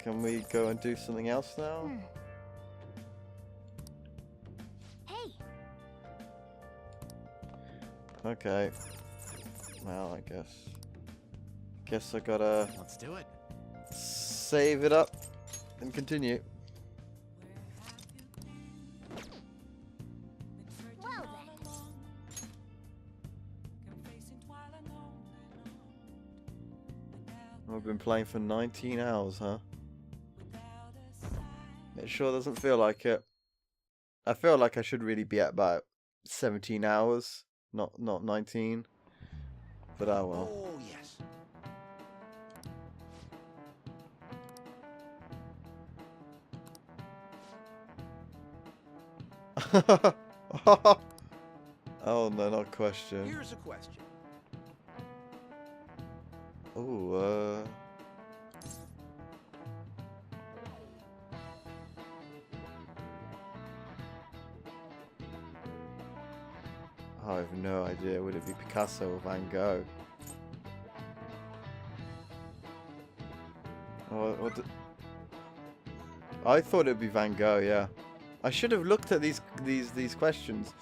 Can we go and do something else now? Hey. Okay. Well, I guess I gotta Let's do it. save it up and continue. Well then. I've been playing for 19 hours, huh? It sure doesn't feel like it. I feel like I should really be at about 17 hours, not 19. But oh well. Oh, yes. Oh no, not question. Here's a question. Oh, I have no idea. Would it be Picasso or Van Gogh? I thought it'd be Van Gogh. Yeah, I should have looked at these questions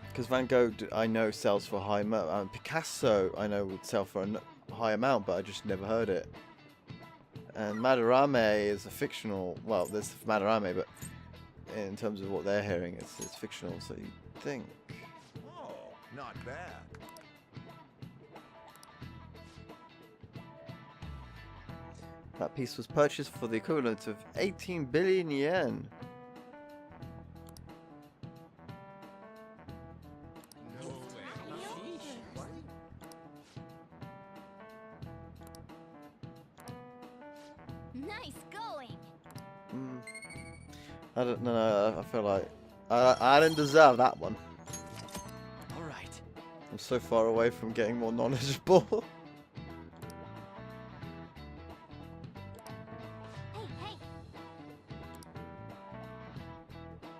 because Van Gogh I know sells for a high amount. Picasso I know would sell for a high amount, but I just never heard it. And Madarame is a fictional. Well, there's Madarame, but in terms of what they're hearing, it's fictional. So you think. Oh, not bad. That piece was purchased for the equivalent of 18 billion yen. No way. Nice going. I don't know. I feel like I didn't deserve that one. All right. I'm so far away from getting more knowledgeable. Hey, hey.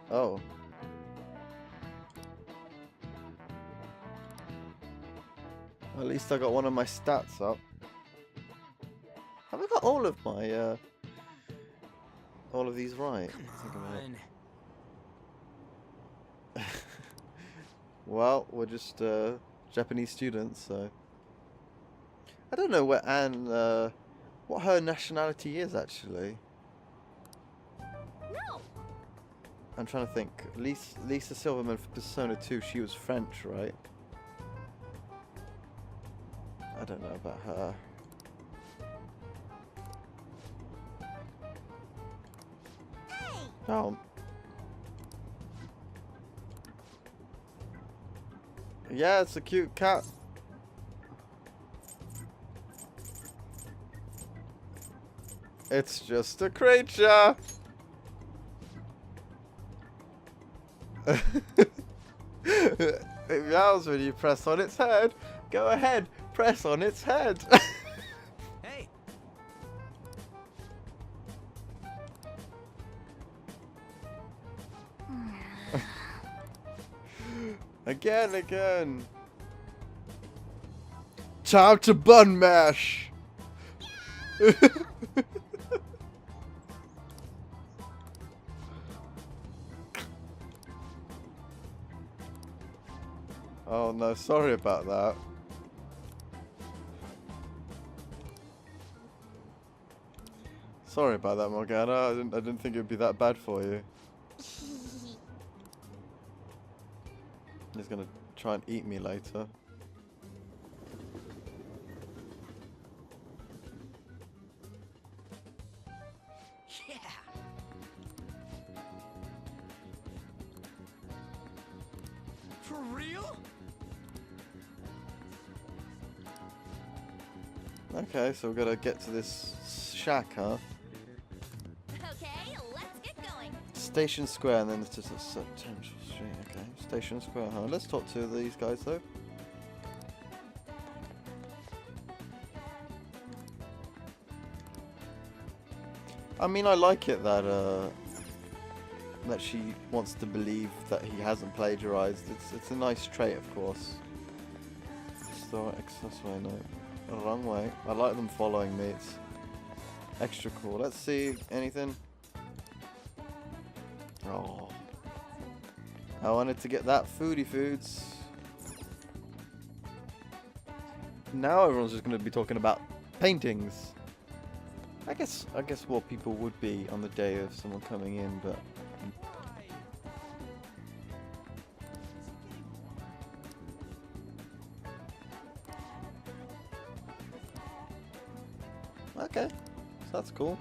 Oh. Well, at least I got one of my stats up. Have I got all of my all of these right? Think about it. Well, we're just Japanese students, so I don't know where Anne, what her nationality is actually. No. I'm trying to think. Lisa Silverman for Persona 2, she was French, right? I don't know about her. Hey. Oh. Yeah, it's a cute cat. It's just a creature. It meows when you press on its head. Go ahead, press on its head. Hey. Again. Time to bun mash. Oh no, sorry about that. Sorry about that, Morgana. I didn't think it'd be that bad for you. He's gonna try and eat me later. Yeah. For real? Okay, so we've got to get to this shack, huh? Okay, let's get going. Station Square, and then it's just a Central Street. Okay, Station Square, huh? Let's talk to these guys though. I mean, I like it that that she wants to believe that he hasn't plagiarized. It's a nice trait, of course. Store expressway, no, wrong way. I like them following me. extra cool. Let's see anything. Oh, I wanted to get that foodie foods. Now everyone's just going to be talking about paintings. I guess what people would be on the day of someone coming in, but okay, so that's cool.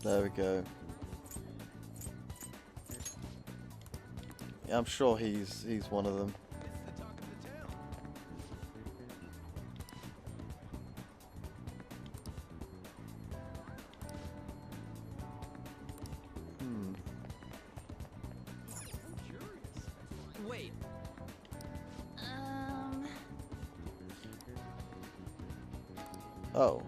There we go. Yeah, I'm sure he's one of them. It's the talk of the town. Hmm. I'm curious. Wait, Oh.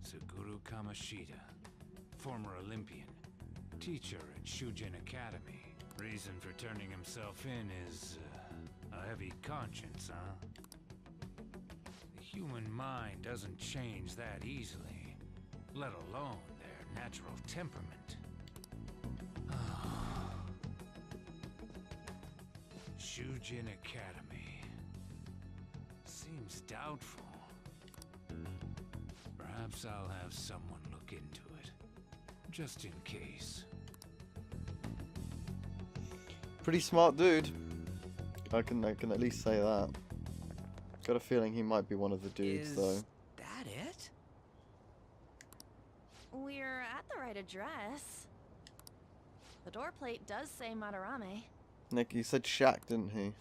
Suguru Kamashita, former Olympian, teacher at Shujin Academy. Reason for turning himself in is a heavy conscience, huh? The human mind doesn't change that easily, let alone their natural temperament. Shujin Academy. Seems doubtful. Perhaps I'll have someone look into it, just in case. Pretty smart dude. I can at least say that. Got a feeling he might be one of the dudes is though. that it? we're at the right address. The door plate does say Madarame. Nick, he said shack, didn't he?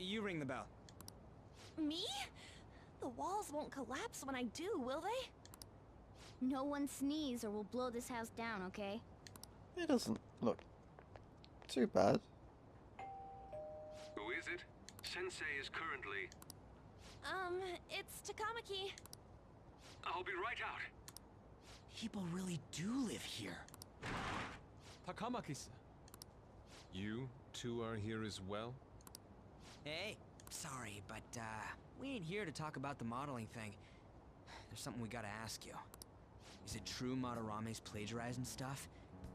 You ring the bell. Me? The walls won't collapse when I do, will they? No one sneeze or we'll blow this house down, okay? It doesn't look too bad. Who is it? Sensei is currently... It's Takamaki. I'll be right out. People really do live here. Takamaki-san. You two are here as well? Hey, sorry, but we ain't here to talk about the modeling thing. There's something we gotta ask you. Is it true Madarame's plagiarizing stuff?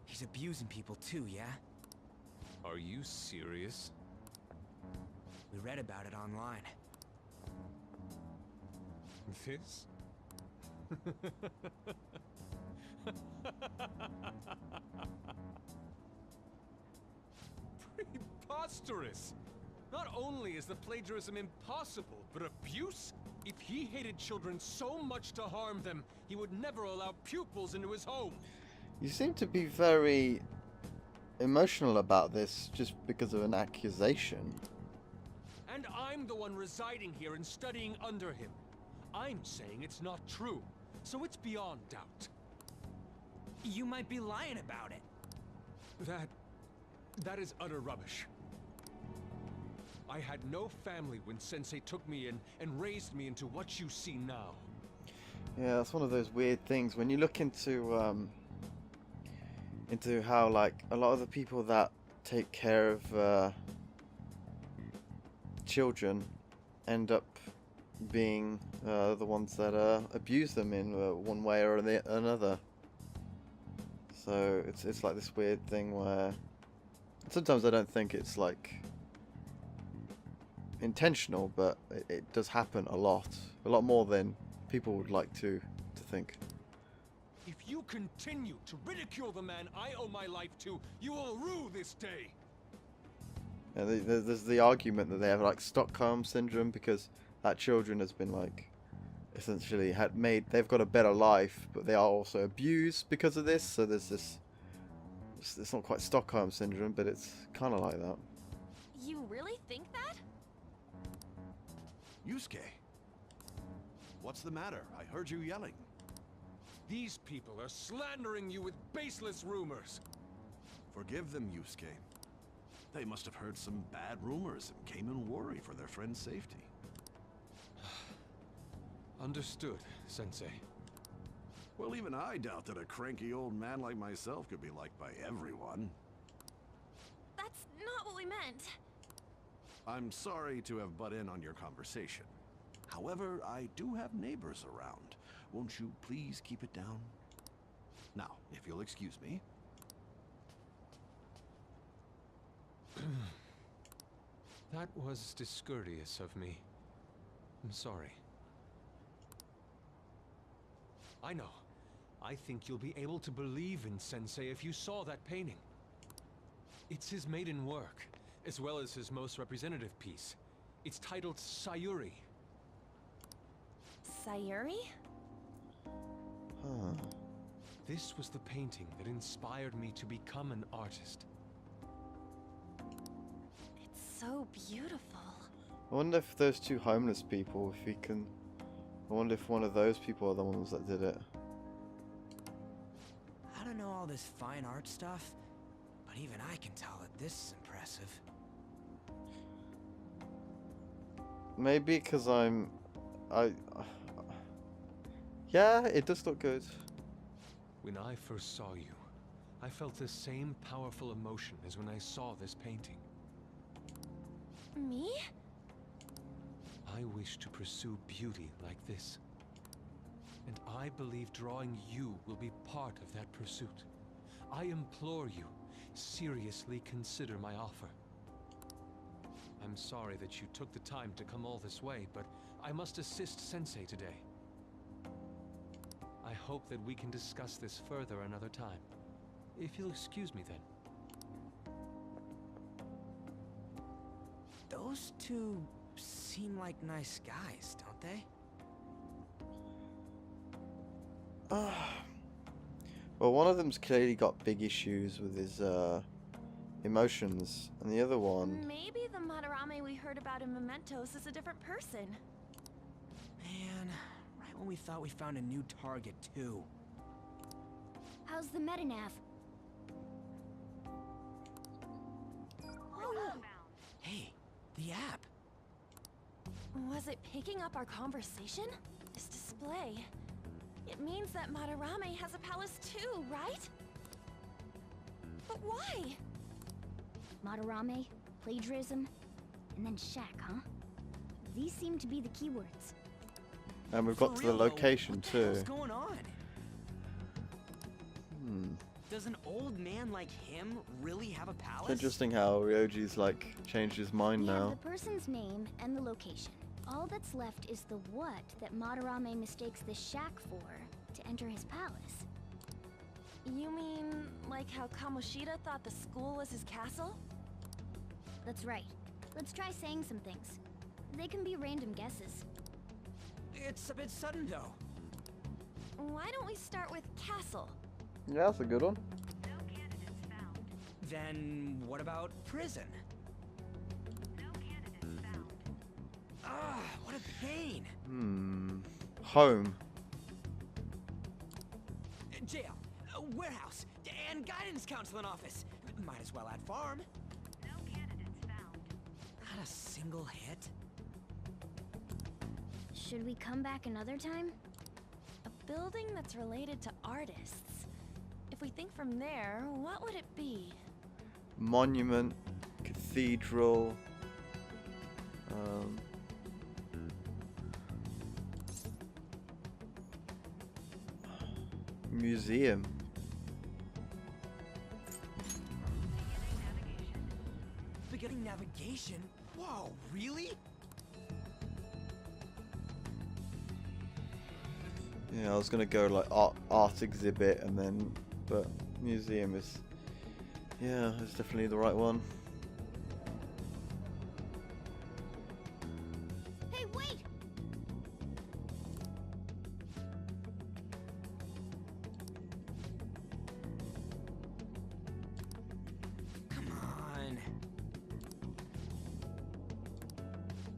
He's abusing people too, yeah? Are you serious? We read about it online. This? Preposterous! Not only is the plagiarism impossible, but abuse? If he hated children so much to harm them, he would never allow pupils into his home. You seem to be very emotional about this just because of an accusation. And I'm the one residing here and studying under him. I'm saying it's not true, so it's beyond doubt. You might be lying about it. That is utter rubbish. I had no family when Sensei took me in and raised me into what you see now. Yeah, that's one of those weird things when you look into how like a lot of the people that take care of children end up being the ones that abuse them in one way or another. So it's like this weird thing where sometimes I don't think it's like intentional, but it does happen a lot more than people would like to think. If you continue to ridicule the man I owe my life to, you will rue this day. And there's the argument that they have like Stockholm syndrome because that children has been like essentially they've got a better life, but they are also abused because of this. So there's this. It's not quite Stockholm syndrome, but it's kind of like that. You really think that? Yusuke, what's the matter? I heard you yelling. These people are slandering you with baseless rumors. Forgive them, Yusuke. They must have heard some bad rumors and came in worry for their friend's safety. Understood, Sensei. Well, even I doubt that a cranky old man like myself could be liked by everyone. That's not actually meant. I'm sorry to have butt in on your conversation. However, I do have neighbors around. Won't you please keep it down? Now, if you'll excuse me. That was discourteous of me. I'm sorry. I know. I think you'll be able to believe in Sensei if you saw that painting. It's his maiden work, as well as his most representative piece. It's titled Sayuri. Sayuri? Huh. This was the painting that inspired me to become an artist. It's so beautiful. I wonder if those two homeless people, if we can... I wonder if one of those people are the ones that did it. I don't know all this fine art stuff, but even I can tell that this is impressive. Maybe because yeah, it does look good. When I first saw you, I felt the same powerful emotion as when I saw this painting. Me? I wish to pursue beauty like this. And I believe drawing you will be part of that pursuit. I implore you, seriously consider my offer. I'm sorry that you took the time to come all this way, but I must assist Sensei today. I hope that we can discuss this further another time. If you'll excuse me then. Those two seem like nice guys, don't they? Well, one of them's clearly got big issues with his emotions, and the other one... Maybe the Madarame we heard about in Mementos is a different person. Man, right when we thought we found a new target, too. How's the Metanav? Oh, Hey, the app. was it picking up our conversation? This display. It means that Madarame has a palace too, right? But why? Madarame, plagiarism, and then shack, huh? These seem to be the keywords. And we've For got to the real, though, location what the too. hell's going on? Hmm. Does an old man like him really have a palace? It's interesting how Ryoji's like changed his mind We have now. the person's name and the location. All that's left is the what that Madarame mistakes the shack for to enter his palace. You mean like how Kamoshida thought the school was his castle? That's right. Let's try saying some things. They can be random guesses. It's a bit sudden, though. Why don't we start with castle? Yeah, that's a good one. Then what about prison? Ah, what a pain. Home. Jail, warehouse, and guidance counseling office. Might as well add farm. Not a single hit. Should we come back another time? A building that's related to artists. If we think from there, what would it be? Monument. Cathedral. Museum. Beginning navigation? Whoa, really? Yeah, I was gonna go like art exhibit and then, but museum is, yeah, it's definitely the right one. Hey, wait! Come on.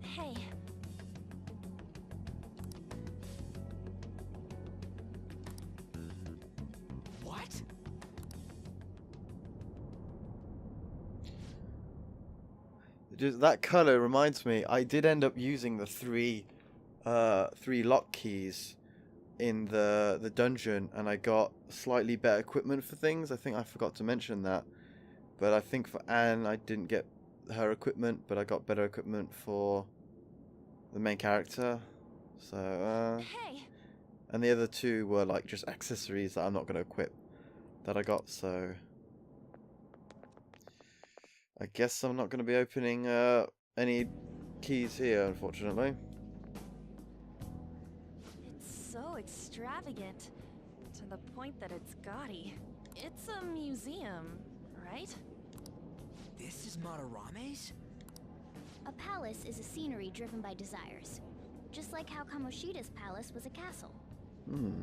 Hey, What? Just that color reminds me. I did end up using the three lock keys in the dungeon, and I got slightly better equipment for things. I think I forgot to mention that, but I think for Anne I didn't get her equipment, but I got better equipment for the main character. So, Hey, and the other two were like just accessories that I'm not going to equip that I got. So, I guess I'm not going to be opening any keys here, unfortunately. it's so extravagant to the point that it's gaudy. It's a museum, right? This is Madarame's? A palace is a scenery driven by desires. Just like how Kamoshida's palace was a castle. Hmm.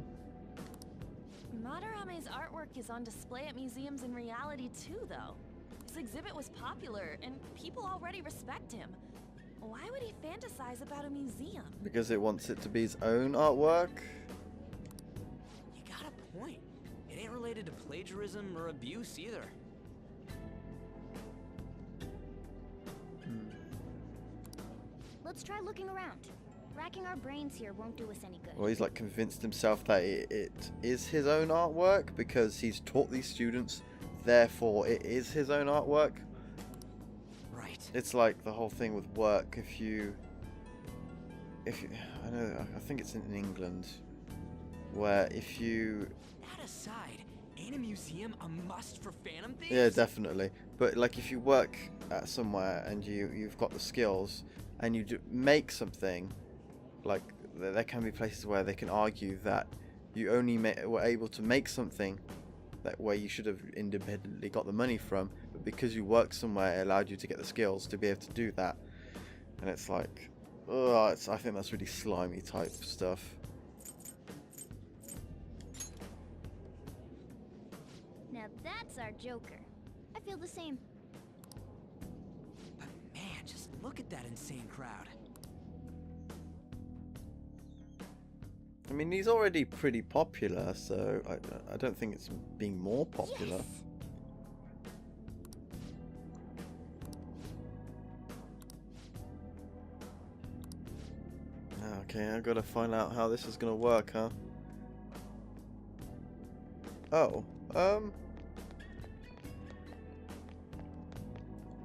Madarame's artwork is on display at museums in reality too, though. His exhibit was popular, and people already respect him. Why would he fantasize about a museum? Because it wants it to be its own artwork. You got a point. It ain't related to plagiarism or abuse either. Let's try looking around. Racking our brains here won't do us any good. Well, he's like convinced himself that it is his own artwork because he's taught these students, therefore it is his own artwork. Right. It's like the whole thing with work. If you I know, I think it's in England, where if you, That aside, ain't a museum a must for Phantom Thieves? yeah, definitely, but like if you work at somewhere and you've got the skills and you make something, like there can be places where they can argue that you only were able to make something that where you should have independently got the money from, but because you worked somewhere, it allowed you to get the skills to be able to do that. And it's like, oh, I think that's really slimy type stuff. Now that's our Joker. I feel the same. But man, just look at that insane crowd. I mean, he's already pretty popular, so I don't think it's being more popular. Yes! Okay, I gotta find out how this is gonna work, huh? Oh,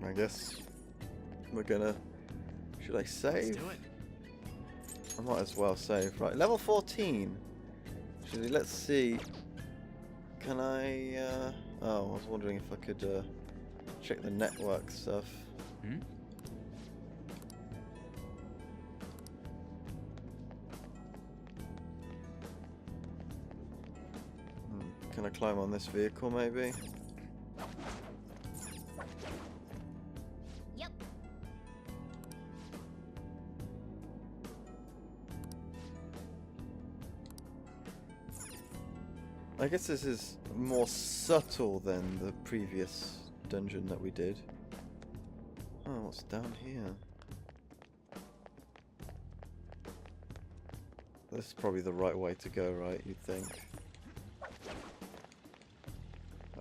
I guess we're gonna. Should I save? Let's do it. I might as well save. Right, level 14. Actually, let's see. Can I? Oh, I was wondering if I could check the network stuff. Hmm? Can I climb on this vehicle, maybe? Yep. I guess this is more subtle than the previous dungeon that we did. Oh, what's down here? This is probably the right way to go, right? You'd think. I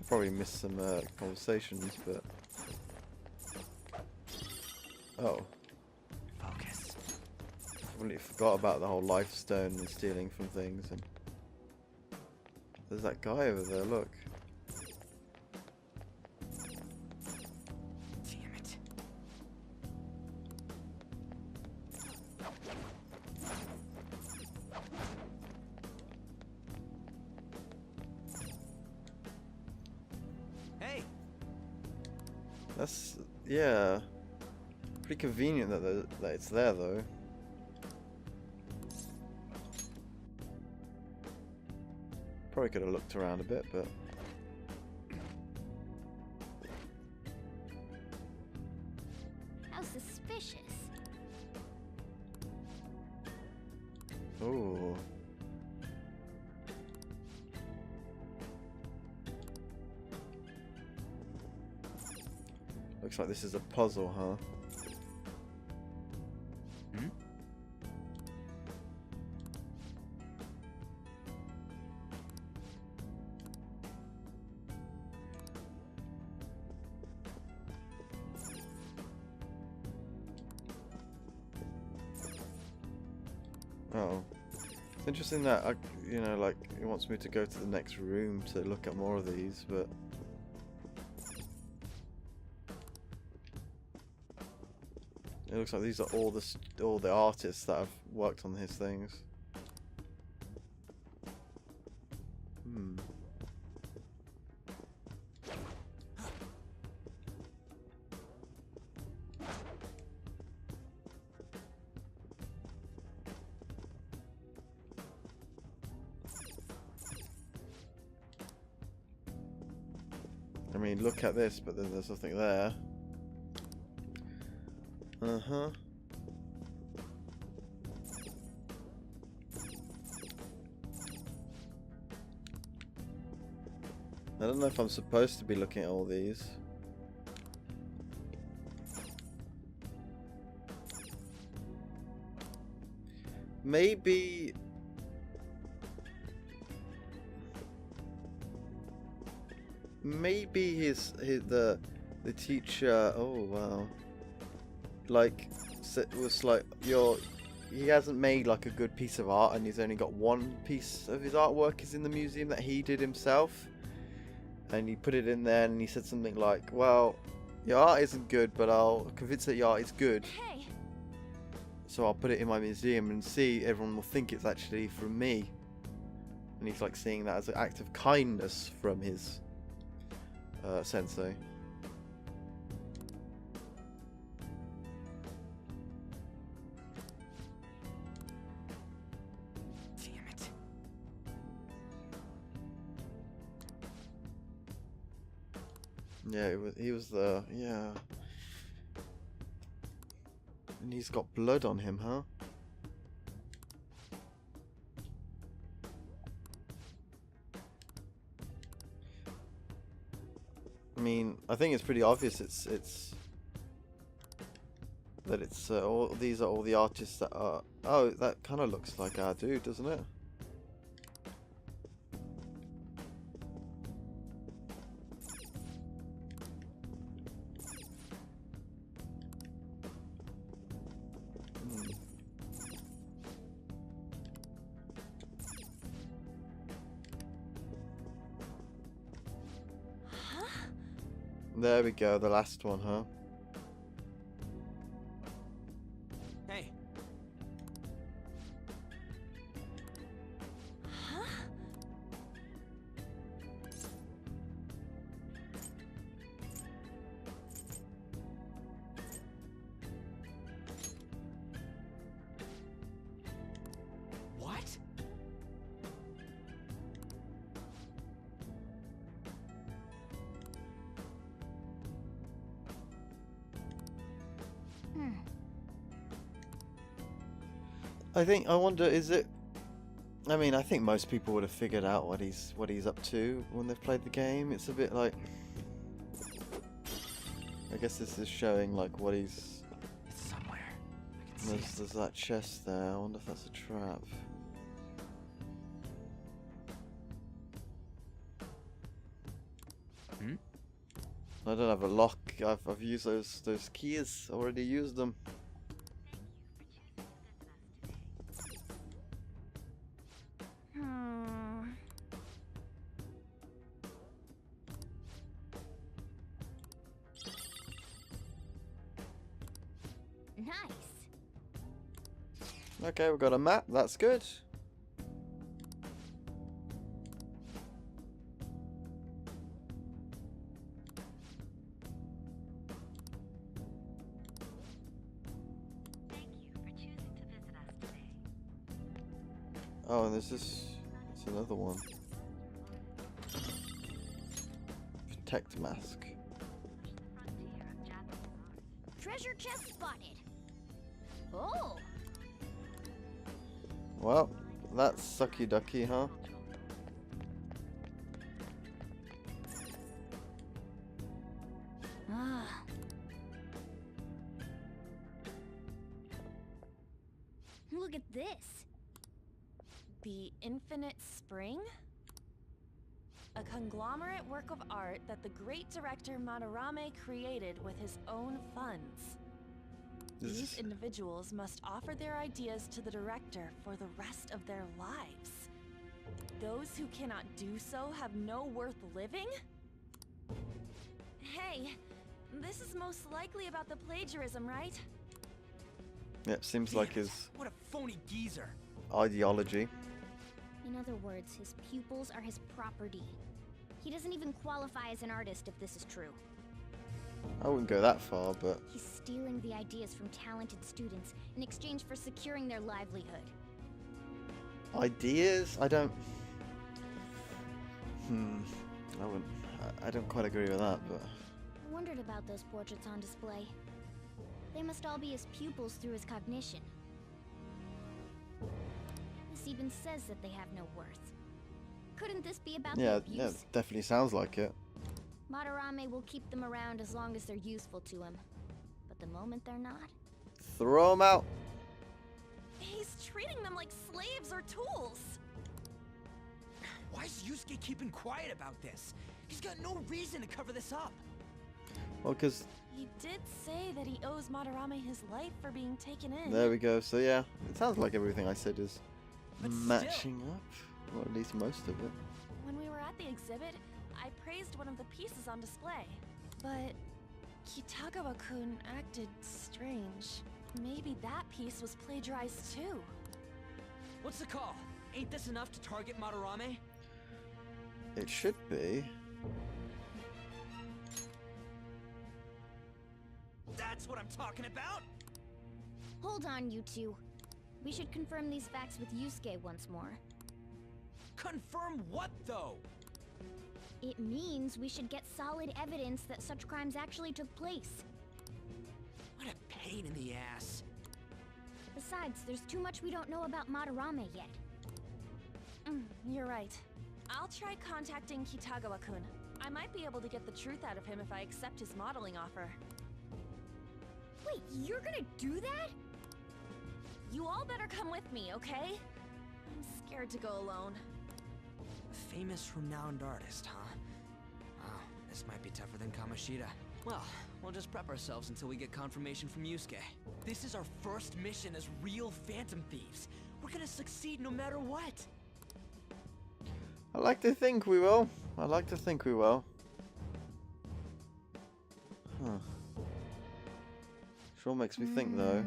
probably missed some conversations, but... Oh. Focus. I completely forgot about the whole life stone and stealing from things. And there's that guy over there, look. Damn it. Hey, That's, yeah, pretty convenient that it's there though. Probably could have looked around a bit, but How suspicious. oh, looks like this is a puzzle, huh? Hmm? Oh, it's interesting that you know, like it wants me to go to the next room to look at more of these, but It looks like these are all the artists that have worked on his things. Hmm. I mean, look at this, but then there's nothing there. Uh-huh. I don't know if I'm supposed to be looking at all these. Maybe... Maybe the teacher... Oh, wow. Like, was like, he hasn't made like a good piece of art, and he's only got one piece of his artwork is in the museum that he did himself. And he put it in there, and he said something like, well, your art isn't good, but I'll convince that your art is good. Hey, So I'll put it in my museum and see, everyone will think it's actually from me. And he's like seeing that as an act of kindness from his sensei. Damn it. Yeah, he was the, yeah. And he's got blood on him, huh? I mean, I think it's pretty obvious it's all these are all the artists that are. Oh, that kind of looks like our dude, doesn't it? There we go, the last one, huh? Hey. huh? What? I wonder, is it? I mean, I think most people would have figured out what he's up to when they've played the game. It's a bit like, I guess this is showing like what he's. It's somewhere. I can see There's that chest there. I wonder if that's a trap. Hmm? I don't have a lock. I've used those keys. Already used them. Nice. Okay, we've got a map. That's good. Oh, and there's this. It's another one. Protect mask. Treasure chest spotted. Oh, Well, that's sucky ducky, huh? ah. Look at this. The Infinite Spring? A conglomerate work of art that the great director Madarame created with his own funds. These individuals must offer their ideas to the director for the rest of their lives. Those who cannot do so have no worth living? Hey, this is most likely about the plagiarism, right? Yeah, it seems Damn like it, his what a phony geezer. ideology. In other words, his pupils are his property. He doesn't even qualify as an artist if this is true. I wouldn't go that far, but He's stealing the ideas from talented students in exchange for securing their livelihood. ideas? I don't. I wouldn't. I don't quite agree with that, but I wondered about those portraits on display. They must all be his pupils through his cognition. This even says that they have no worth. Couldn't this be about the yeah, abuse? definitely sounds like it. Madarame will keep them around as long as they're useful to him. But the moment they're not, Throw him out. He's treating them like slaves or tools. Why is Yusuke keeping quiet about this? He's got no reason to cover this up. Well, because He did say that he owes Madarame his life for being taken in. there we go. So yeah, it sounds like everything I said is But matching up, or at least most of it. When we were at the exhibit, I praised one of the pieces on display. But Kitagawa-kun acted strange. Maybe that piece was plagiarized too. What's the call? Ain't this enough to target Madarame? It should be. That's what I'm talking about! hold on, you two. We should confirm these facts with Yusuke once more. Confirm what, though? It means we should get solid evidence that such crimes actually took place. What a pain in the ass. Besides, there's too much we don't know about Madarame yet. You're right. I'll try contacting Kitagawa-kun. I might be able to get the truth out of him if I accept his modeling offer. Wait, you're gonna do that? You all better come with me, okay? I'm scared to go alone. A famous renowned artist, huh? Oh, this might be tougher than Kamoshida. Well, we'll just prep ourselves until we get confirmation from Yusuke. This is our first mission as real Phantom Thieves. We're gonna succeed no matter what. I like to think we will. I like to think we will. Huh. Sure makes me think though.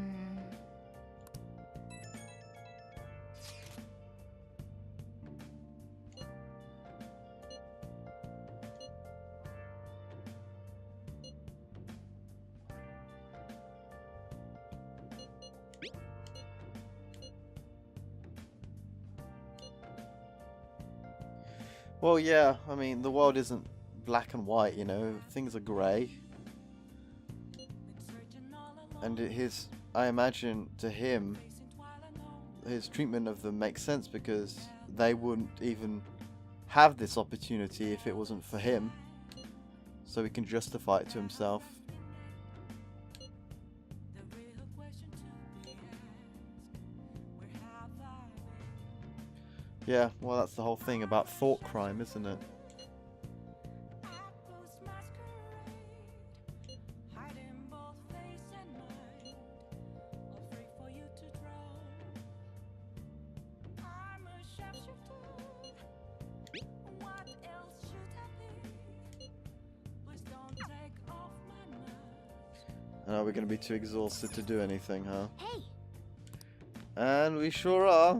Well, yeah, I mean, the world isn't black and white, you know, things are grey. And I imagine to him, his treatment of them makes sense because they wouldn't even have this opportunity if it wasn't for him. So he can justify it to himself. Yeah, well, that's the whole thing about thought crime, isn't it? And are we going to be too exhausted to do anything, huh? Hey! And we sure are.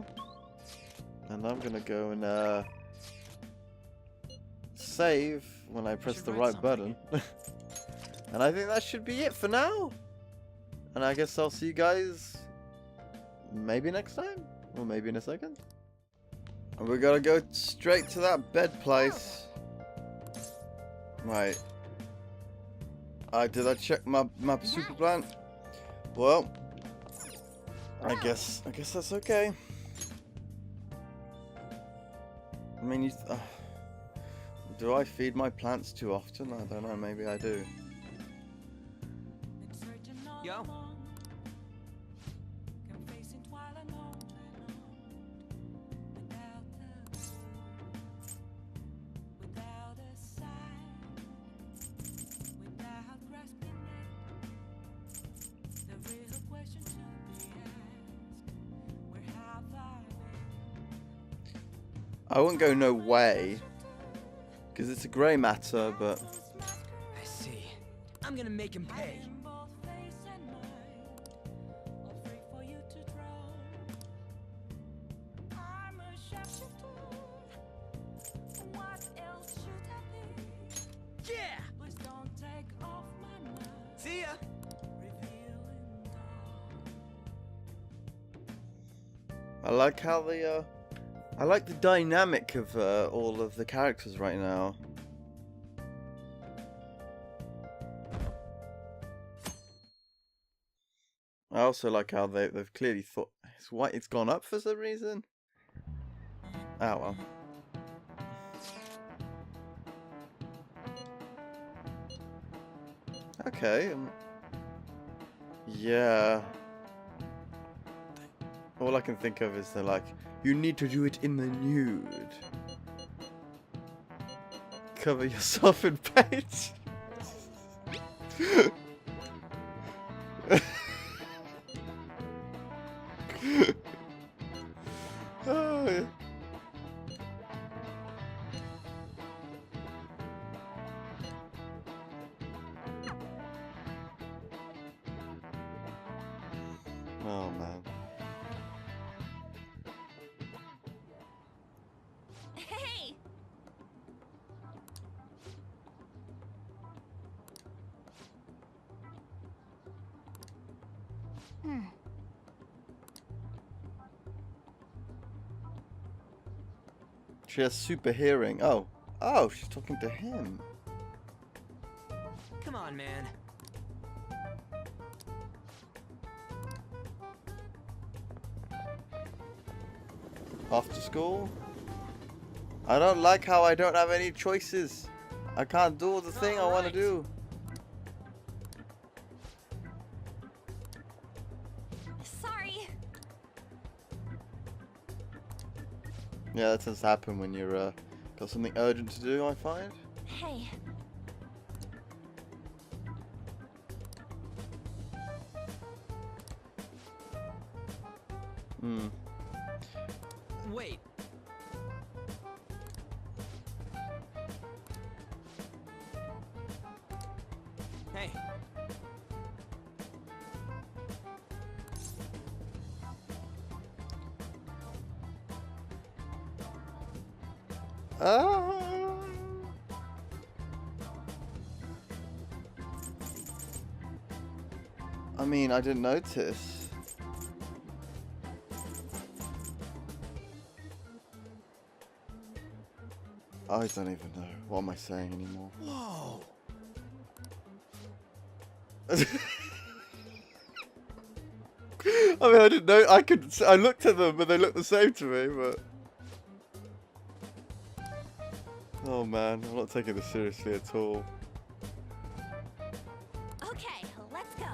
And I'm gonna go and save when I press the right button. And I think that should be it for now. And I guess I'll see you guys maybe next time, or maybe in a second. And we're gonna go straight to that bed place. Right. Did I check my super plan? Well, I guess that's okay. I mean, do I feed my plants too often? I don't know, maybe I do. Yo. I wouldn't go no way, because it's a grey matter, but... I see. I'm gonna make him pay. See ya. I like how I like the dynamic of all of the characters right now. I also like how they've clearly thought it's gone up for some reason. Oh well. Okay. Yeah. All I can think of is they're like, you need to do it in the nude. Cover yourself in paint. Oh, yeah. Oh man. Hey! She has super hearing. Oh. Oh, she's talking to him. Come on, man. After school? I don't like how I don't have any choices. I can't do the thing I want to Alright. do. Sorry. Yeah, that tends to happen when you're got something urgent to do, I find. Hey. Hmm. Wait. Hey. I mean, I didn't notice. I don't even know. What am I saying anymore? Whoa. I mean, I didn't know. I looked at them, but they looked the same to me. But oh man, I'm not taking this seriously at all. Okay, let's go.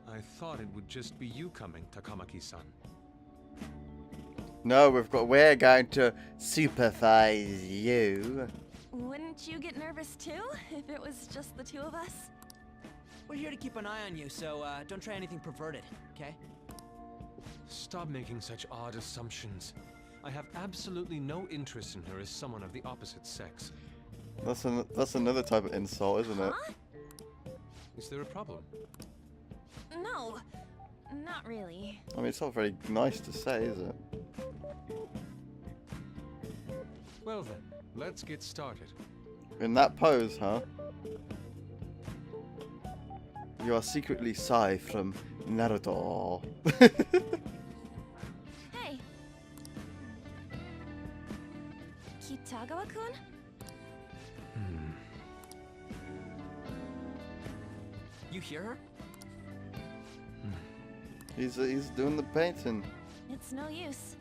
I thought it would just be you coming, Takamaki-san. No, we're going to supervise you. Wouldn't you get nervous too if it was just the two of us? We're here to keep an eye on you, so don't try anything perverted, okay? Stop making such odd assumptions. I have absolutely no interest in her as someone of the opposite sex. That's another type of insult, isn't it? Huh? Is there a problem? No, not really. I mean, it's not very nice to say, is it? Well then, let's get started. In that pose, huh? You are secretly Sai from Naruto. Hey. Kitagawa-kun? You hear her? He's doing the painting. It's no use.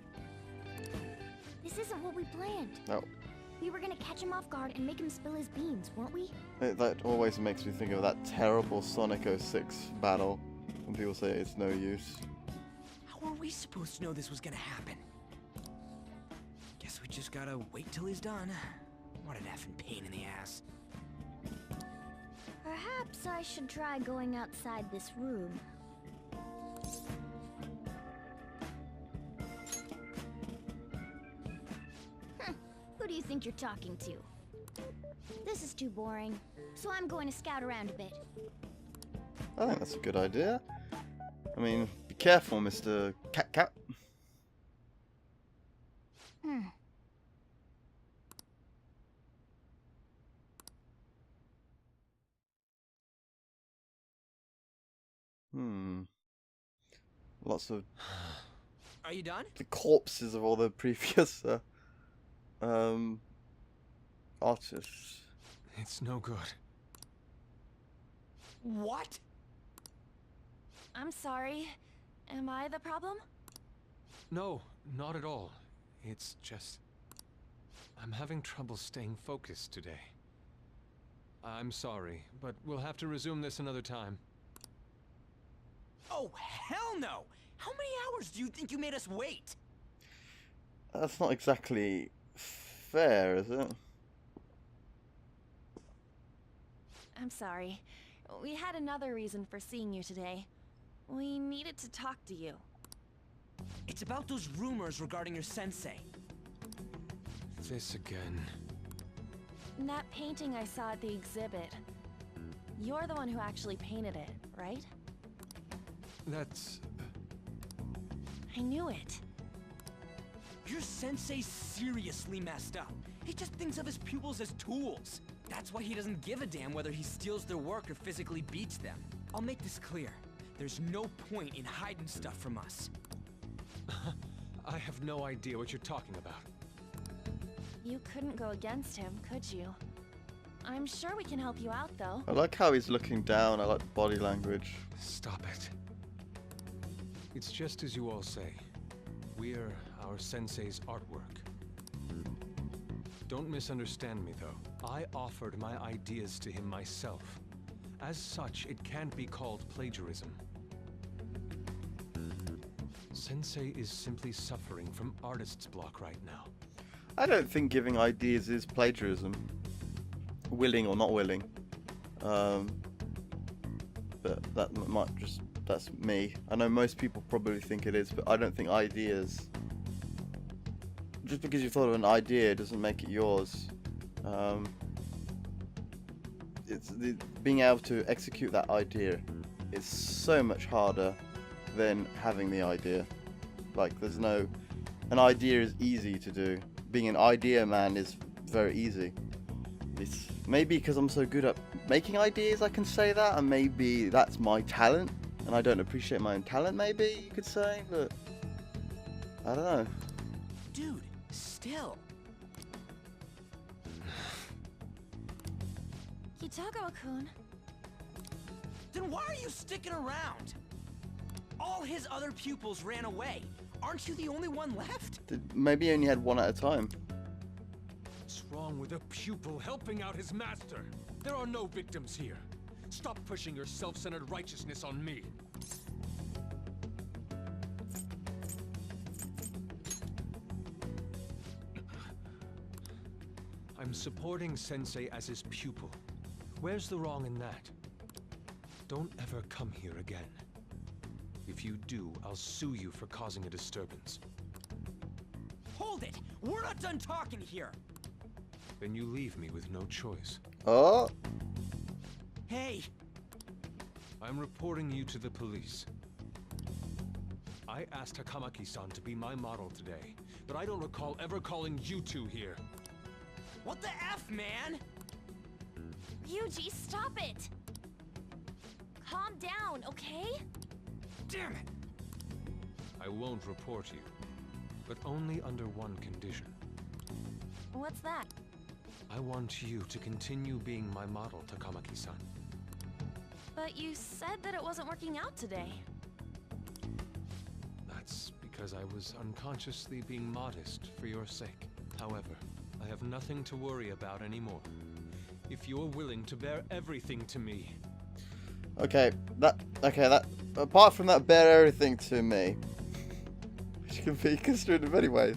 This isn't what we planned. No. We were gonna catch him off guard and make him spill his beans, weren't we? That always makes me think of that terrible Sonic 06 battle. When people say it's no use. How are we supposed to know this was gonna happen? Guess we just gotta wait till he's done. What an effing pain in the ass. Perhaps I should try going outside this room. Who do you think you're talking to? This is too boring, so I'm going to scout around a bit. I think that's a good idea. I mean, be careful, Mr. Cat. Lots of Are you done? the corpses of all the previous artists. It's no good. What? I'm sorry. Am I the problem? No, not at all. It's just... I'm having trouble staying focused today. I'm sorry, but we'll have to resume this another time. Oh, hell no! How many hours do you think you made us wait? That's not exactly fair, is it? I'm sorry. We had another reason for seeing you today. We needed to talk to you. It's about those rumors regarding your sensei. This again. That painting I saw at the exhibit. You're the one who actually painted it, right? That's... I knew it. Your sensei's seriously messed up. He just thinks of his pupils as tools. That's why he doesn't give a damn whether he steals their work or physically beats them. I'll make this clear. There's no point in hiding stuff from us. I have no idea what you're talking about. You couldn't go against him, could you? I'm sure we can help you out, though. I like how he's looking down. I like the body language. Stop it. It's just as you all say. We're our sensei's artwork. Don't misunderstand me, though. I offered my ideas to him myself. As such, it can't be called plagiarism. Sensei is simply suffering from artist's block right now. I don't think giving ideas is plagiarism. Willing or not willing. But that might just... That's me. I know most people probably think it is, but I don't think ideas... Just because you thought of an idea doesn't make it yours. Being able to execute that idea is so much harder than having the idea. Like, there's no... An idea is easy to do. Being an idea man is very easy. It's maybe because I'm so good at making ideas I can say that, and maybe that's my talent, and I don't appreciate my own talent, maybe you could say, but I don't know. Dude, still. Kitagawa-kun. Then why are you sticking around? All his other pupils ran away. Aren't you the only one left? Maybe he only had one at a time. What's wrong with a pupil helping out his master? There are no victims here. Stop pushing your self-centered righteousness on me. I'm supporting Sensei as his pupil. Where's the wrong in that? Don't ever come here again. If you do, I'll sue you for causing a disturbance. Hold it! We're not done talking here! Then you leave me with no choice. Oh! Hey! I'm reporting you to the police. I asked Takamaki-san to be my model today, but I don't recall ever calling you two here. What the F, man? Yuji, stop it! Calm down, okay? Damn it! I won't report you, but only under one condition. What's that? I want you to continue being my model, Takamaki-san. But you said that it wasn't working out today. That's because I was unconsciously being modest for your sake. However, I have nothing to worry about anymore. If you're willing to bear everything to me... Okay, that apart from that, bear everything to me, which can be construed in many ways.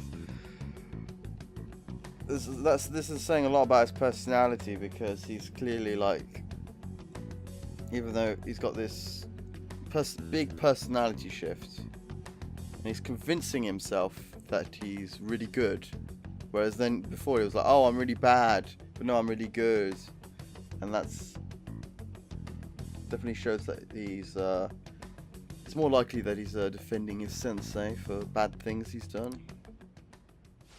This is saying a lot about his personality, because he's clearly, like, even though he's got this big personality shift, and he's convincing himself that he's really good, whereas then before he was like, oh, I'm really bad, but no, I'm really good, and that's definitely shows that he's it's more likely that he's defending his sensei for bad things he's done.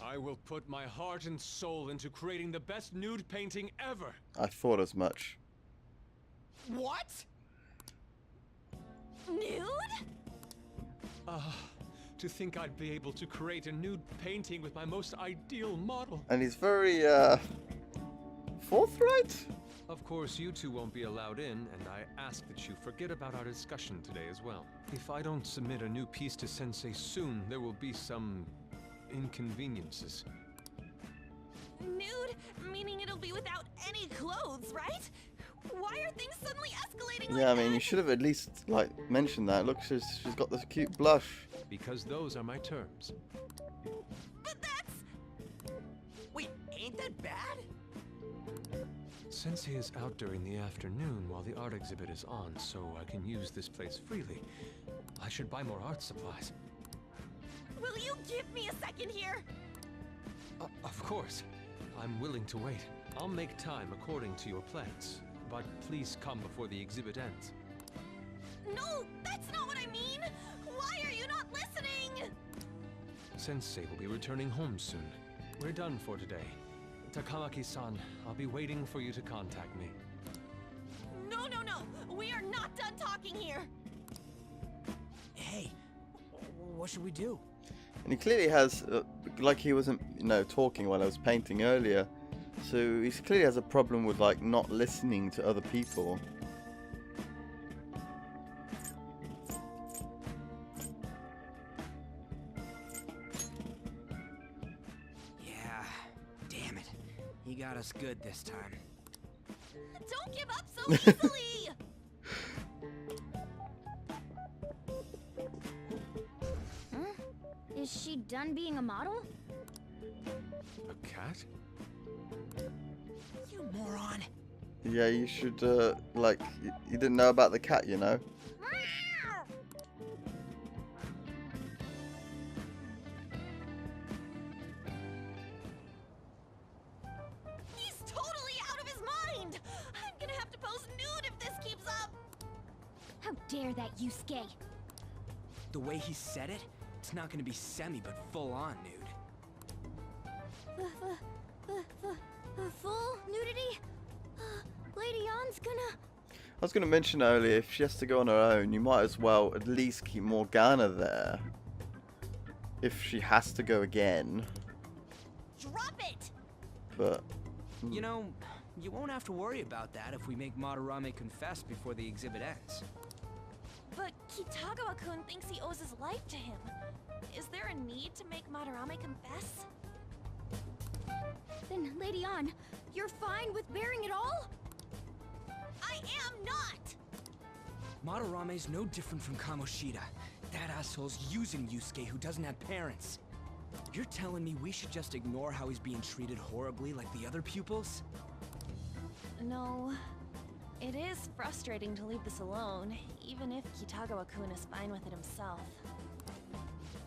I I will put my heart and soul into creating the best nude painting ever. I thought as much. What? Nude? To think I'd be able to create a nude painting with my most ideal model. And he's very, forthright? Of course, you two won't be allowed in, and I ask that you forget about our discussion today as well. If I don't submit a new piece to Sensei soon, there will be some inconveniences. Nude? Meaning it'll be without any clothes, right? Why are things suddenly escalating like Yeah, I that? mean, you should have at least, like, mentioned that. Look, she's got this cute blush. Because those are my terms. But that's... Wait, ain't that bad? Sensei is out during the afternoon while the art exhibit is on, so I can use this place freely. I should buy more art supplies. Will you give me a second here? Of course. I'm willing to wait. I'll make time according to your plans. But please come before the exhibit ends. No, that's not what I mean! Why are you not listening? Sensei will be returning home soon. We're done for today. Takamaki-san, I'll be waiting for you to contact me. No, no, no! We are not done talking here! Hey, what should we do? And he clearly has, like he wasn't, talking while I was painting earlier. So he clearly has a problem with, like, not listening to other people. Yeah, damn it. He got us good this time. Don't give up so easily! Huh? Is she done being a model? A cat? You moron. Yeah, you should, like, you didn't know about the cat, you know? He's totally out of his mind! I'm gonna have to pose nude if this keeps up! How dare that Yusuke? The way he said it, it's not gonna be semi, but full-on nude. Full nudity? Lady Ann's gonna... I was going to mention earlier, if she has to go on her own, you might as well at least keep Morgana there. If she has to go again. Drop it! But... You know, you won't have to worry about that if we make Madarame confess before the exhibit ends. But Kitagawa-kun thinks he owes his life to him. Is there a need to make Madarame confess? Then, Lady Ann, you're fine with bearing it all? I am not! Madarame's no different from Kamoshida. That asshole's using Yusuke who doesn't have parents. You're telling me we should just ignore how he's being treated horribly like the other pupils? No. It is frustrating to leave this alone, even if Kitagawa-kun is fine with it himself.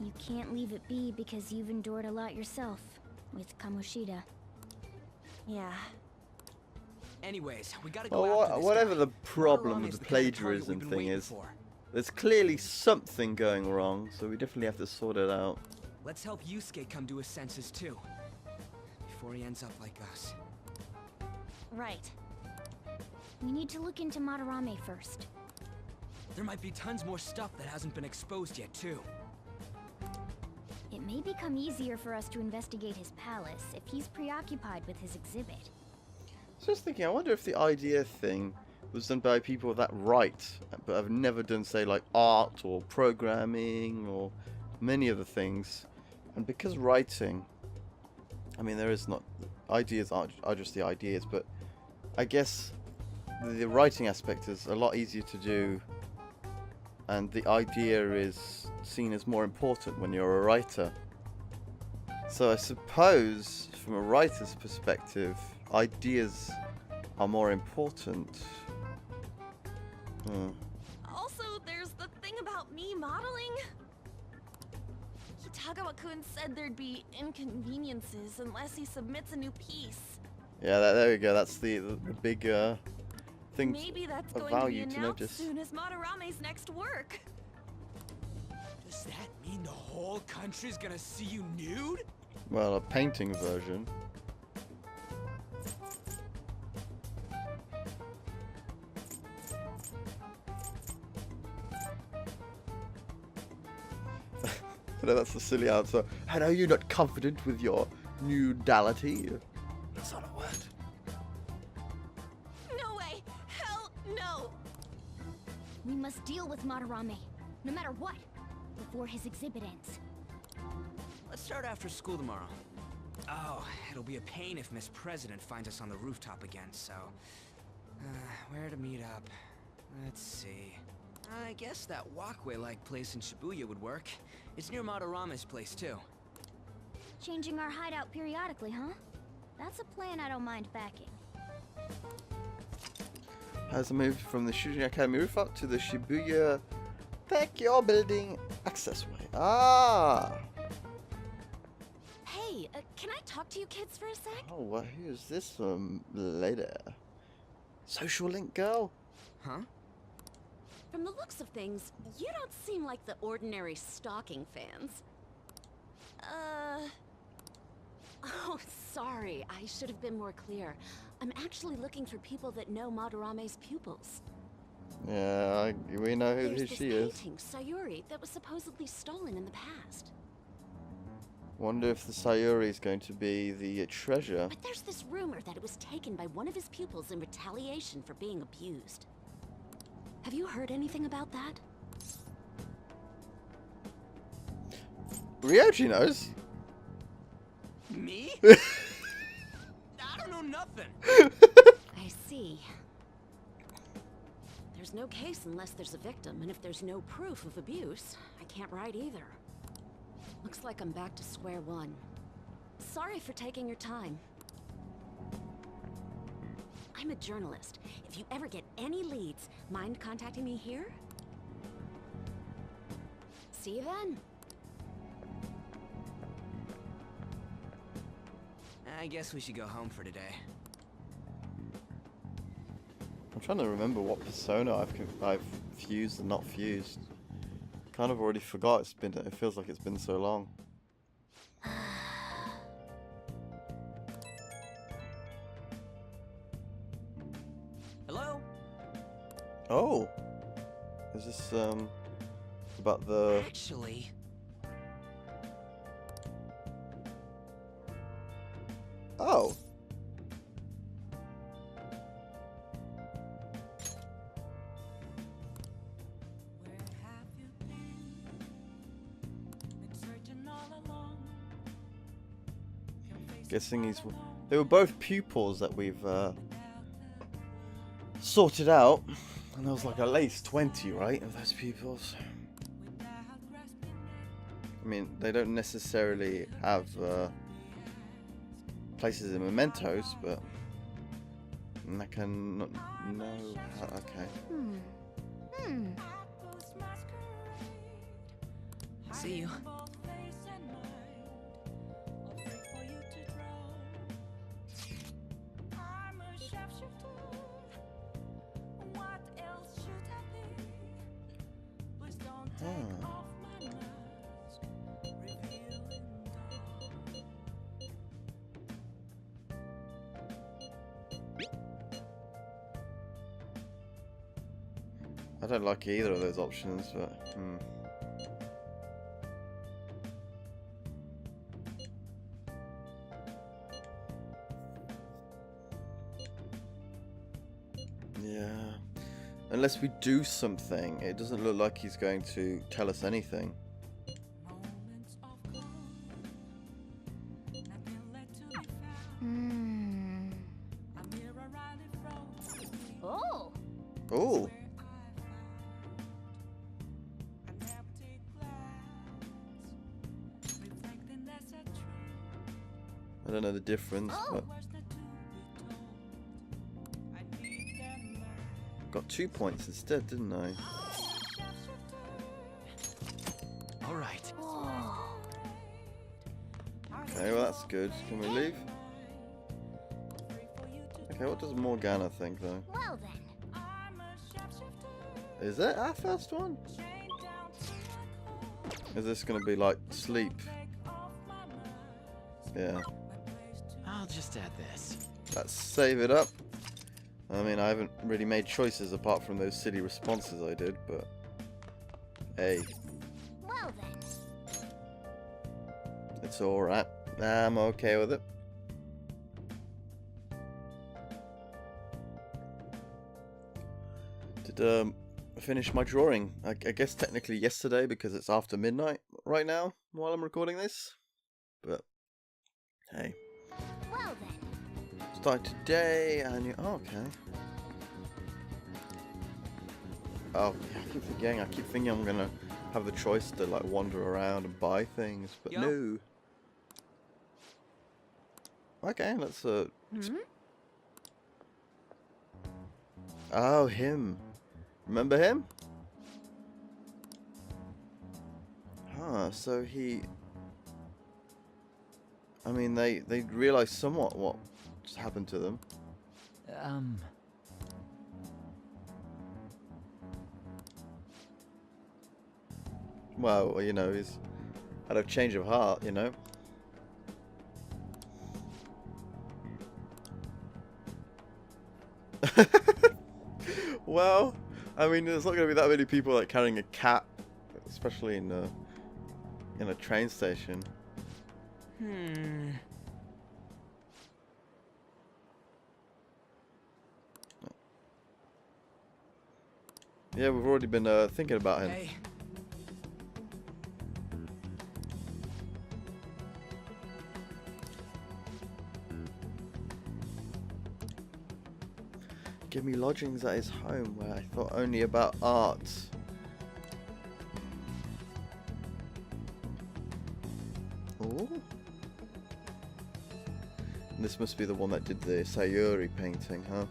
You can't leave it be because you've endured a lot yourself with Kamoshida. Yeah. Anyways, we gotta go Well, after this whatever guy. the problem Madarame's with the kind of target plagiarism we've been thing waiting is, for. there's clearly something going wrong, so we definitely have to sort it out. Let's help Yusuke come to his senses too. Before he ends up like us. Right. We need to look into Madarame first. There might be tons more stuff that hasn't been exposed yet too. It may become easier for us to investigate his palace if he's preoccupied with his exhibit. I was just thinking, I wonder if the idea thing was done by people that write, but have never done, say, like art or programming or many other things. And because writing, I mean, there is not, ideas are just the ideas, but I guess the writing aspect is a lot easier to do, and the idea is seen as more important when you're a writer. So I suppose, from a writer's perspective, ideas are more important. Also, there's the thing about me modeling. Kitagawa-kun said there'd be inconveniences unless he submits a new piece. Yeah, there we go. That's the big thing Maybe that's of going to be value to announced notice. soon as Madarame's next work. Does that mean the whole country's gonna see you nude? Well, a painting version. No, that's a silly answer. And are you not confident with your nudality? That's not a word. No way! Hell no! We must deal with Madarame, no matter what, before his exhibit ends. Let's start after school tomorrow. Oh, it'll be a pain if Miss President finds us on the rooftop again, so... where to meet up? Let's see... I guess that walkway-like place in Shibuya would work. It's near Madarame's place, too. Changing our hideout periodically, huh? That's a plan I don't mind backing. Has moved from the Shujin Academy rooftop to the Shibuya Pekyo building accessway. Ah! Hey, can I talk to you kids for a sec? Oh, well, who's this lady? Social link girl? Huh? From the looks of things, you don't seem like the ordinary stalking fans. Oh, sorry. I should have been more clear. I'm actually looking for people that know Madarame's pupils. Yeah, we know who There's she this is. painting, Sayuri, that was supposedly stolen in the past. Wonder if the Sayuri is going to be the treasure. But there's this rumor that it was taken by one of his pupils in retaliation for being abused. Have you heard anything about that? Ryoji knows. Me? I don't know nothing. I see. There's no case unless there's a victim, and if there's no proof of abuse, I can't write either. Looks like I'm back to square one. Sorry for taking your time. I'm a journalist. If you ever get any leads, mind contacting me here? See you then. I guess we should go home for today. I'm trying to remember what persona I've fused and not fused. Kind of already forgot. It feels like it's been so long. Hello? Oh, is this about the? Actually, Oh. Guessing they were both pupils that we've sorted out, and there was like at least 20, right, of those pupils. I mean, they don't necessarily have places in mementos, but I can know. Okay. see you. I don't like either of those options, but yeah. Unless we do something, it doesn't look like he's going to tell us anything. Oh! Oh! I don't know the difference, but got 2 points instead, didn't I? All right. Okay, well that's good. Can we leave? Okay, what does Morgana think though? Well then. Is it our first one? Is this gonna be like sleep? Yeah. I'll just add this. Let's save it up. I mean, I haven't really made choices apart from those silly responses I did, but hey, Well then. it's alright. I'm okay with it. Did finish my drawing. I guess technically yesterday because it's after midnight right now while I'm recording this. But hey. Well then. Start today and you okay. Oh yeah, I keep thinking I'm gonna have the choice to like wander around and buy things, but Yo. no. Okay, let's Oh, him. Remember him? Huh, so he... I mean, they realised somewhat what just happened to them. Well, you know, he's had a change of heart, you know. Well, I mean, there's not going to be that many people like carrying a cat, especially in a train station. Yeah, we've already been thinking about him. Hey. Give me lodgings at his home where I thought only about art. Oh. This must be the one that did the Sayuri painting, huh?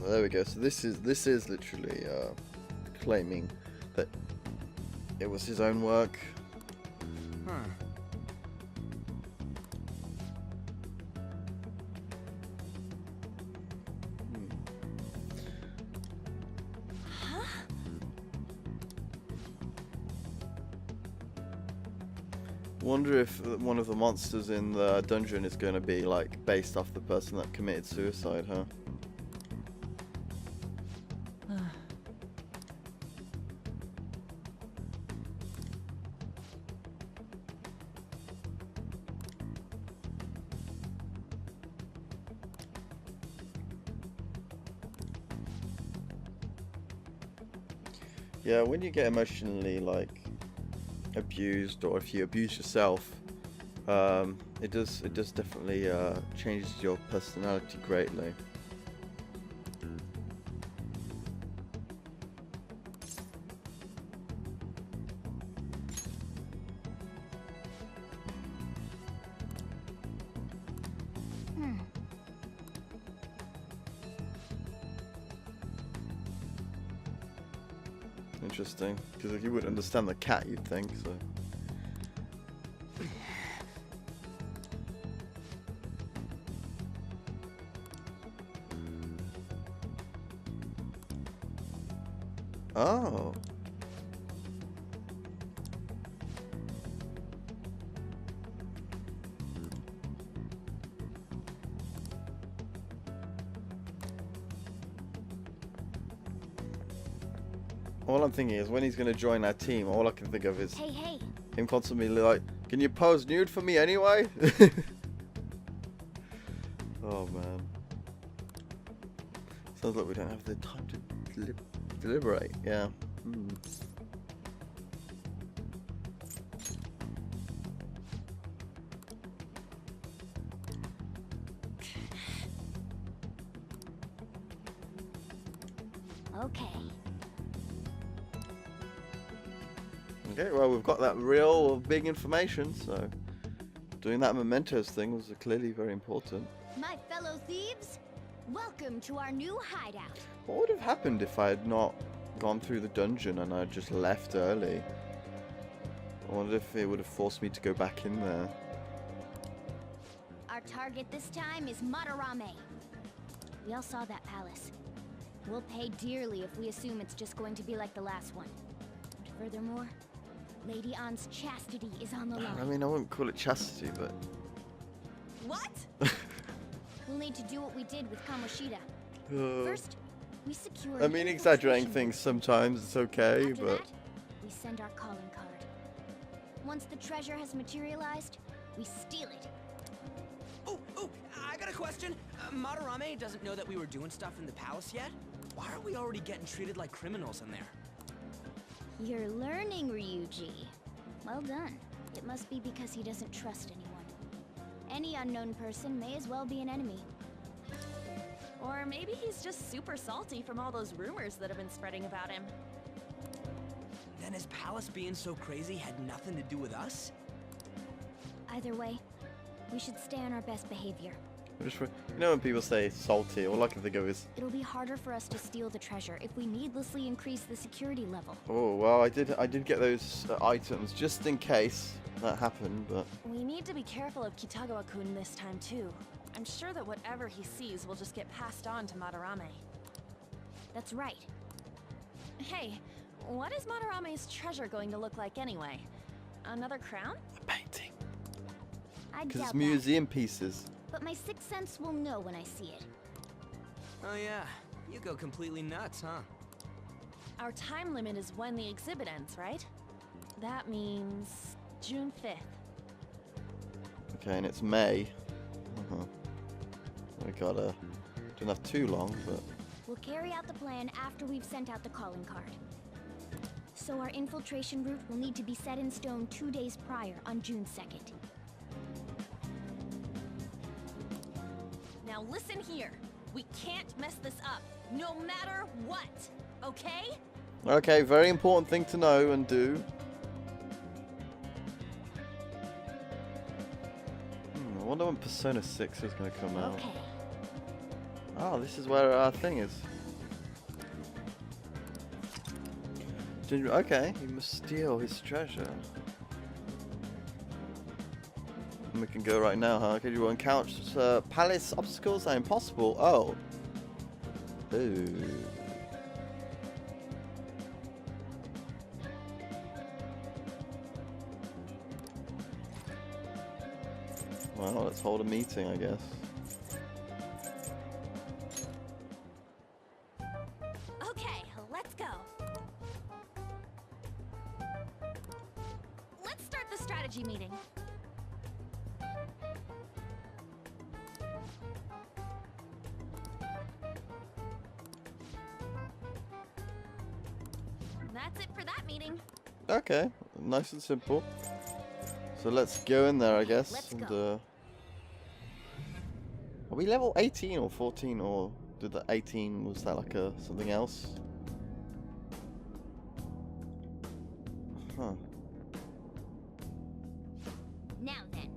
Well, there we go. So this is literally claiming that it was his own work. Huh. Wonder if one of the monsters in the dungeon is going to be like based off the person that committed suicide, huh? Yeah, when you get emotionally like abused, or if you abuse yourself, it does definitely changes your personality greatly. Interesting, because if you wouldn't understand the cat, you'd think so. Oh. All I'm thinking is when he's going to join our team, all I can think of is Hey, hey. him constantly like, can you pose nude for me anyway? Oh man. Sounds like we don't have the time to deliberate, yeah. Okay. Okay, well we've got that real big information, so doing that mementos thing was clearly very important. My fellow thieves, welcome to our new hideout. What would have happened if I had not gone through the dungeon and I had just left early? I wonder if it would have forced me to go back in there. Our target this time is Madarame. We all saw that palace. We'll pay dearly if we assume it's just going to be like the last one. And furthermore, Lady Ann's chastity is on the I line. mean, I wouldn't call it chastity, but What? We'll need to do what we did with Kamoshida. uh, First, we secure. I an mean, exaggerating infiltration things sometimes it's okay, After but that, we send our calling card. Once the treasure has materialized, we steal it. Oh, I got a question. Madarame doesn't know that we were doing stuff in the palace yet? Why are we already getting treated like criminals in there? You're learning, Ryuji. Well done. It must be because he doesn't trust anyone. Any unknown person may as well be an enemy. Or maybe he's just super salty from all those rumors that have been spreading about him. Then his palace being so crazy had nothing to do with us? Either way, we should stay on our best behavior. you know when people say salty, all I can think of is, It'll be harder for us to steal the treasure if we needlessly increase the security level. oh well, I did get those items just in case that happened, but We need to be careful of Kitagawa-kun this time too. I'm sure that whatever he sees will just get passed on to Madarame. That's right. Hey, what is Madarame's treasure going to look like anyway? Another crown? a painting I because doubt it's that, museum pieces. but my sixth sense will know when I see it. Oh yeah, you go completely nuts, huh? Our time limit is when the exhibit ends, right? That means June 5th. Okay, and it's May. We gotta don't have too long, but We'll carry out the plan after we've sent out the calling card. So our infiltration route will need to be set in stone 2 days prior on June 2nd. Now listen here. We can't mess this up, no matter what, okay? okay, very important thing to know and do. I wonder when Persona 6 is going to come out. Okay. Oh, this is where our thing is. Okay, you must steal his treasure. And we can go right now, huh? Okay, you will encounter palace obstacles are impossible. Oh. Ooh. Well, let's hold a meeting, I guess. Okay, let's go. Let's start the strategy meeting. That's it for that meeting. Okay, nice and simple. So let's go in there, I guess. Let's and, go. are we level 18 or 14, or did the 18 was that like a something else? Huh. Now then.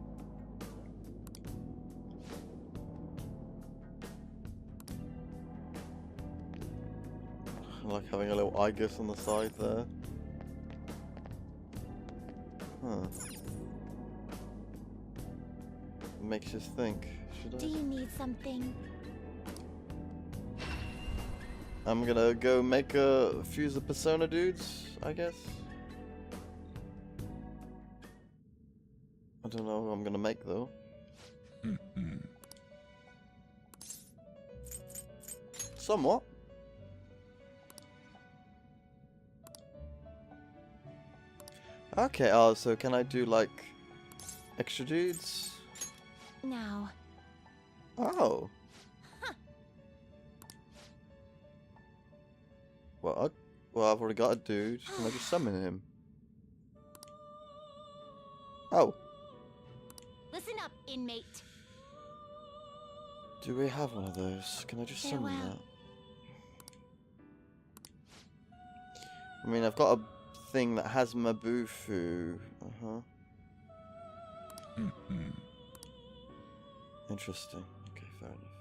I like having a little Igus on the side there. Huh. Makes us think. Should Do I? you need something? I'm gonna go make a fuse the Persona dudes, I guess. I don't know who I'm gonna make though. Somewhat. Okay, oh, so can I do like extra dudes? Now. Oh. Well, I've already got a dude. Can I just summon him? Oh, Listen up, inmate. do we have one of those? Can I just summon Farewell. that? I mean, I've got a thing that has Mabufu. Interesting. Okay, fair enough.